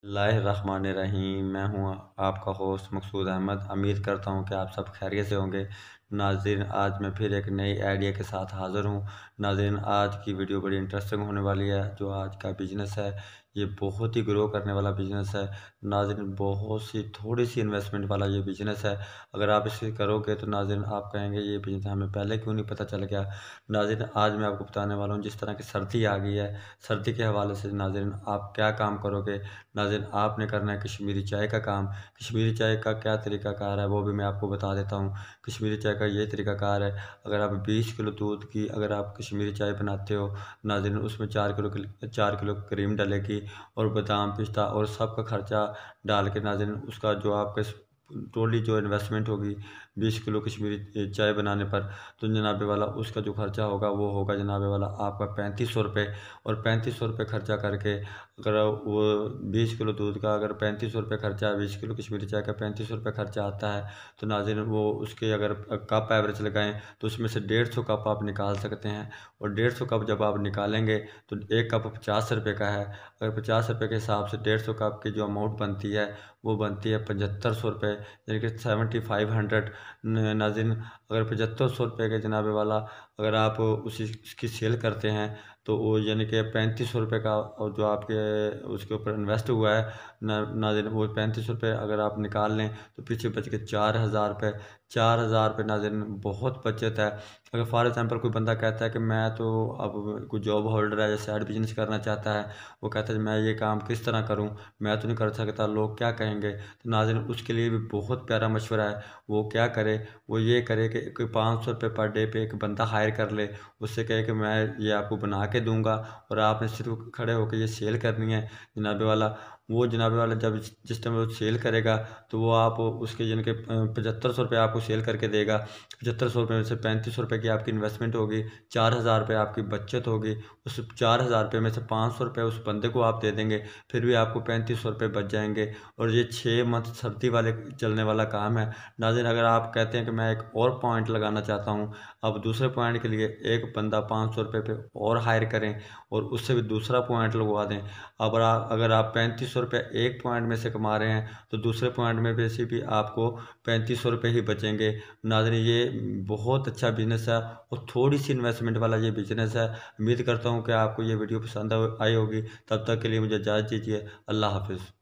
बिस्मिल्लाहिर्रहमानिर्रहीम। मैं हूँ आपका होस्ट मकसूद अहमद। उम्मीद करता हूँ कि आप सब खैरियत से होंगे। नाज़रीन, आज मैं फिर एक नई आइडिया के साथ हाज़िर हूँ। नाज़रीन, आज की वीडियो बड़ी इंटरेस्टिंग होने वाली है। जो आज का बिज़नेस है ये बहुत ही ग्रो करने वाला बिज़नेस है। नाज़रीन, बहुत सी थोड़ी सी इन्वेस्टमेंट वाला ये बिज़नेस है। अगर आप इसे करोगे तो नाज़रीन आप कहेंगे ये बिज़नेस हमें पहले क्यों नहीं पता चल गया। नाज़रीन, आज मैं आपको बताने वाला हूँ, जिस तरह की सर्दी आ गई है, सर्दी के हवाले से नाज़रीन आप क्या काम करोगे। नाज़रीन, आपने करना है कश्मीरी चाय का काम। कश्मीरी चाय का क्या तरीक़ाकार है वो भी मैं आपको बता देता हूँ। कश्मीरी चाय का ये तरीक़ाकार है, अगर आप 20 किलो दूध की अगर आप कश्मीरी चाय बनाते हो नाज़रीन, उसमें 4 किलो क्रीम डलेगी और बादाम पिस्ता और सब का ख़र्चा डाल के नाज़रीन उसका जो आपका टोटली जो इन्वेस्टमेंट होगी 20 किलो कश्मीरी चाय बनाने पर, तो जनाबे वाला उसका जो ख़र्चा होगा वो होगा जनाबे वाला आपका 3500 रुपये। और 3500 रुपये ख़र्चा करके अगर वो 20 किलो दूध का अगर 3500 रुपये खर्चा है, 20 किलो कश्मीरी चाय का 3500 रुपये खर्चा आता है, तो नाज़रीन वो उसके अगर कप एवरेज लगाएं तो उसमें से 150 कप आप निकाल सकते हैं। और 150 कप जब आप निकालेंगे तो एक कप 50 रुपये का है। अगर 50 रुपये के हिसाब से 150 कप की जो अमाउंट बनती है वो बनती है 7500 रुपये, यानी कि 7500। नाज़रीन, अगर 7500 रुपये के जनाबे वाला अगर आप उसकी सेल करते हैं तो वो यानी कि 3500 रुपये का, और जो आपके उसके ऊपर इन्वेस्ट हुआ है नाज़रीन वो 3500 रुपये अगर आप निकाल लें तो पीछे बच के 4000 रुपये। 4000 रुपये नाज़रीन बहुत बचत है। अगर फॉर एग्ज़ाम्पल कोई बंदा कहता है कि मैं तो अब कोई जॉब होल्डर है या साइड बिजनेस करना चाहता है, वो कहता है मैं ये काम किस तरह करूं, मैं तो नहीं कर सकता, लोग क्या कहेंगे। तो नाज़रीन उसके लिए भी बहुत प्यारा मशवरा है। वो क्या करे, वो ये करे कि कोई 500 रुपये पर डे पे एक बंदा हायर कर ले, उससे कहे कि मैं ये आपको बना के दूंगा और आपने सिर्फ खड़े होकर ये सेल करनी है जनाबे वाला। वो जनाबे वाला जब जिस टाइम वो सेल करेगा तो वो आप उसके यानी कि 7500 रुपये आपको सेल करके देगा। 7500 रुपये में से 3500 रुपये की आपकी इन्वेस्टमेंट होगी, 4000 रुपये आपकी बचत होगी। उस 4000 रुपये में से 500 रुपये उस बंदे को आप दे देंगे, फिर भी आपको 3500 रुपये बच जाएंगे। और ये 6 मंथ सर्दी वाले चलने वाला काम है। नाज़रीन, अगर आप कहते हैं कि मैं एक और पॉइंट लगाना चाहता हूँ, अब दूसरे पॉइंट के लिए एक बंदा 500 रुपये पे और हायर करें और उससे भी दूसरा पॉइंट लगवा दें। अब अगर आप 3500 रुपये एक पॉइंट में से कमा रहे हैं तो दूसरे पॉइंट में वैसे भी आपको 3500 रुपये ही बचेंगे। नाज़रीन, ये बहुत अच्छा बिजनेस है और थोड़ी सी इन्वेस्टमेंट वाला ये बिजनेस है। उम्मीद करता हूँ कि आपको ये वीडियो पसंद आई होगी। तब तक के लिए मुझे इजाज़त दीजिए। अल्लाह हाफिज़।